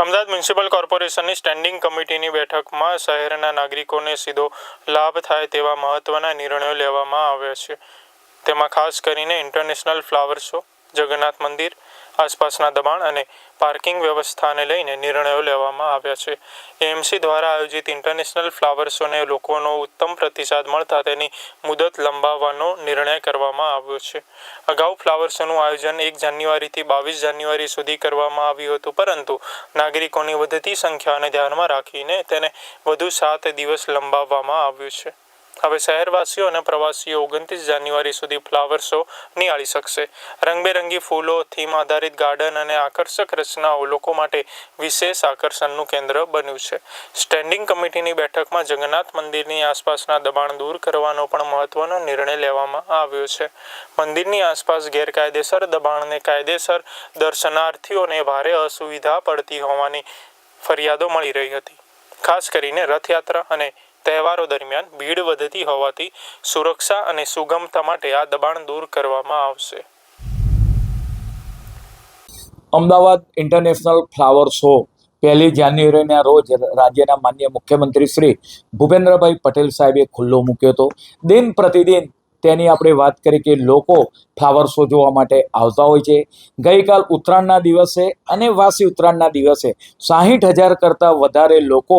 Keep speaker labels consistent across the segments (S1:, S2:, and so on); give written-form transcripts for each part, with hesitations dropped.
S1: Ahmedabad municipal કોર્પોરેશનની standing કમિટીની બેઠકમાં શહેરના નાગરિકોને સીધો લાભ થાય તેવા મહત્વના નિર્ણયો લેવામાં આવ્યા છે. તેમાં ખાસ કરીને ઇન્ટરનેશનલ ફ્લાવર શો, જગન્નાથ મંદિર આસપાસના દબાણ અને પાર્કિંગ વ્યવસ્થાને લઈને નિર્ણયો લેવામાં આવ્યા છે. એએમસી દ્વારા આયોજિત ઇન્ટરનેશનલ ફ્લાવર શોને લોકોનો ઉત્તમ પ્રતિસાદ મળતા તેની મુદત લંબાવવાનો નિર્ણય કરવામાં આવ્યો છે. અગાઉ ફ્લાવર શોનું આયોજન 1 જાન્યુઆરીથી 22 જાન્યુઆરી સુધી કરવામાં આવ્યું હતું, પરંતુ નાગરિકોની વધતી સંખ્યાને ધ્યાનમાં રાખીને તેને વધુ 7 દિવસ લંબાવવામાં આવ્યું છે. હવે શહેરવાસીઓ અને પ્રવાસીઓ 29 જાન્યુઆરી સુધી ફ્લાવર શો નિહાળી શકશે. રંગબેરંગી ફૂલો, થીમ આધારિત ગાર્ડન અને આકર્ષક રચનાઓ લોકો માટે વિશેષ આકર્ષણનું કેન્દ્ર બન્યું છે. સ્ટેન્ડિંગ કમિટીની બેઠકમાં જગન્નાથ મંદિરની આસપાસના દબાણ દૂર કરવાનો પણ મહત્વનો નિર્ણય લેવામાં આવ્યો છે. મંદિરની આસપાસ ગેરકાયદેસર દબાણને કાયદેસર દર્શનાર્થીઓને ભારે અસુવિધા પડતી હોવાની ફરિયાદો મળી રહી હતી. ખાસ કરીને રથયાત્રા અને તહેવારો દરમિયાન ભીડ વધતી હોવાથી સુરક્ષા અને સુગમતા માટે આ દબાણ દૂર કરવામાં આવશે.
S2: અમદાવાદ ઇન્ટરનેશનલ ફ્લાવર શો 1 જાન્યુઆરીના રોજ રાજ્યના માનનીય મુખ્યમંત્રી શ્રી ભૂપેન્દ્રભાઈ પટેલ સાહેબે ખુલ્લો મૂક્યો હતો. દિન પ્રતિદિન તેની આપણે વાત કરીએ કે લોકો ફ્લાવર શો જોવા માટે આવતા હોય છે. ગઈકાલ ઉત્તરાયણના દિવસે અને વાસી ઉત્તરાયણના દિવસે 60,000 કરતાં વધારે લોકો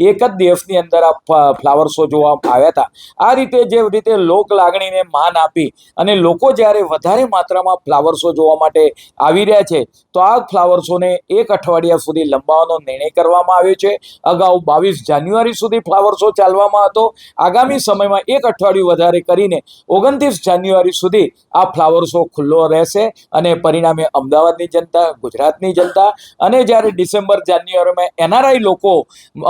S2: એક જ દિવસની અંદર આ ફ્લાવર શો જોવા આવ્યા હતા. આ રીતે જે રીતે લોક લાગણીને માન આપી અને લોકો જ્યારે વધારે માત્રામાં ફ્લાવર શો જોવા માટે આવી રહ્યા છે, તો આ ફ્લાવર શોને 1 અઠવાડિયા સુધી લંબાવવાનો નિર્ણય કરવામાં આવ્યો છે. અગાઉ 22 જાન્યુઆરી સુધી ફ્લાવર શો ચાલવામાં હતો. આગામી સમયમાં 1 અઠવાડિયું વધારે કરીને 29 જાન્યુઆરી સુધી આ ફ્લાવર શો ખુલ્લો રહેશે અને પરિણામે અમદાવાદની જનતા, ગુજરાતની જનતા અને જ્યારે ડિસેમ્બર જાન્યુઆરીમાં એનઆરઆઈ લોકો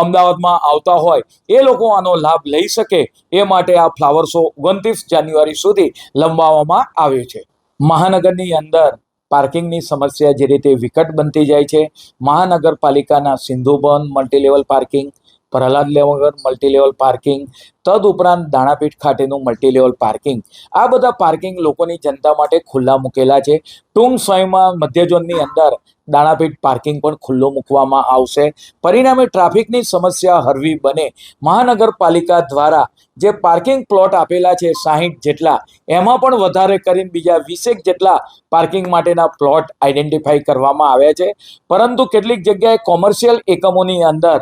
S2: અમદાવાદમાં આવતા હોય એ લોકો આનો લાભ લઈ શકે એ માટે આ ફ્લાવર શો 29 જાન્યુઆરી સુધી લંબાવવામાં આવ્યો છે. મહાનગરની અંદર પાર્કિંગની સમસ્યા જે રીતે વિકટ બનતી જાય છે, મહાનગરપાલિકાના Sindhu Bhavan multilevel parking, Prahlad Nagar multilevel parking, તદુપરાંત દાણાપીઠ ખાતેનું મલ્ટીલેવલ પાર્કિંગ, આ બધા પાર્કિંગ લોકોની જનતા માટે ખુલ્લા મૂકેલા છે. ટૂંક સમયમાં મધ્ય ઝોનની અંદર દાણાપીઠ પાર્કિંગ પણ ખુલ્લો મૂકવામાં આવશે. પરિણામે ટ્રાફિકની સમસ્યા હળવી બને. મહાનગરપાલિકા દ્વારા જે પાર્કિંગ પ્લોટ આપેલા છે 60 જેટલા, એમાં પણ વધારે કરીને બીજા 20 જેટલા પાર્કિંગ માટેના પ્લોટ આઈડેન્ટિફાઈ કરવામાં આવ્યા છે. પરંતુ કેટલીક જગ્યાએ કોમર્શિયલ એકમોની અંદર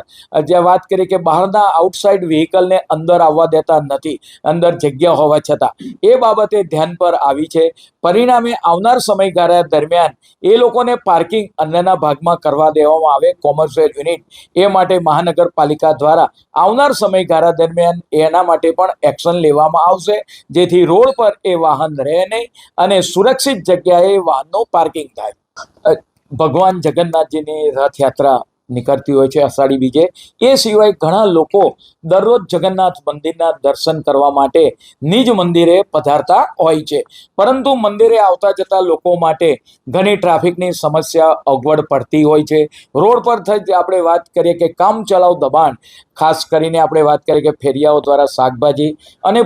S2: જે વાત કરીએ કે બહારના આઉટસાઇડ વ્હીકલને અંદર આવવા દેતા નથી, અંદર જગ્યા હોવા છતાં, એ બાબતે ધ્યાન પર આવી છે. પરિણામે આવનાર સમયગાળા દરમિયાન એ લોકોને પાર્કિંગ અંદરના ભાગમાં કરવા દેવામાં આવે કોમર્શિયલ યુનિટ, એ માટે મહાનગરપાલિકા દ્વારા આવનાર સમયગાળા દરમિયાન એના માટે પણ એક્શન લેવામાં આવશે, જેથી રોડ પર એ વાહન રહે નહીં અને સુરક્ષિત જગ્યાએ વાહનનું પાર્કિંગ થાય. ભગવાન જગન્નાથજીની રથયાત્રા નીકળતી હોય છે અષાઢી બીજે. એ સિવાય ઘણા લોકો દરરોજ જગન્નાથ મંદિરના દર્શન કરવા માટે નિજ મંદિરે પધારતા હોય છે, પરંતુ મંદિરે આવતા જતા લોકો માટે ઘણી ટ્રાફિકની સમસ્યા અગવડ પડતી હોય છે. રોડ પર થઈ આપણે વાત કરીએ કે કામચલાઉ દબાણ, ખાસ કરીને આપણે વાત કરીએ કે ફેરિયાઓ દ્વારા શાકભાજી અને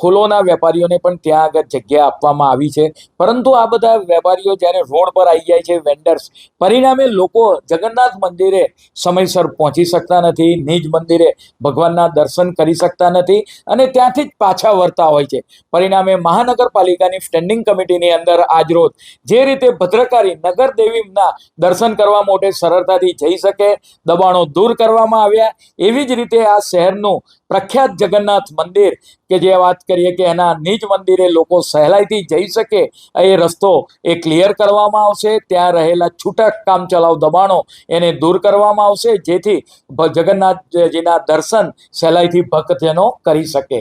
S2: ફૂલોના વેપારીઓને પણ ત્યાં આગળ જગ્યા આપવામાં આવી છે. પરંતુ આ બધા વેપારીઓ જ્યારે રોડ પર આવી જાય છે, વેન્ડર્સ, પરિણામે લોકો જગન્નાથ મંદિરે સમયસર પહોંચી શકતા નથી, નિજ મંદિરે ભગવાનના દર્શન કરી શકતા નથી અને ત્યાંથી જ પાછા વળતા હોય છે. પરિણામે મહાનગરપાલિકાની સ્ટેન્ડિંગ કમિટીની અંદર આજરોજ જે રીતે ભદ્રકાળી નગરદેવીના દર્શન કરવા માટે સરળતાથી જઈ શકે, દબાણો દૂર કરવામાં આવ્યા. એવી જ રીતે આ શહેરનું પ્રખ્યાત જગન્નાથ મંદિર કે જે વાત કરીએ કે એના નિજ મંદિરે લોકો સહેલાઈથી જઈ શકે, એ રસ્તો એ ક્લિયર કરવામાં આવશે. ત્યાં રહેલા છૂટક કામચલાઉ દબાણો એને દૂર કરવામાં આવશે, જેથી જગન્નાથજીના દર્શન સહેલાઈથી ભક્તજનો કરી શકે.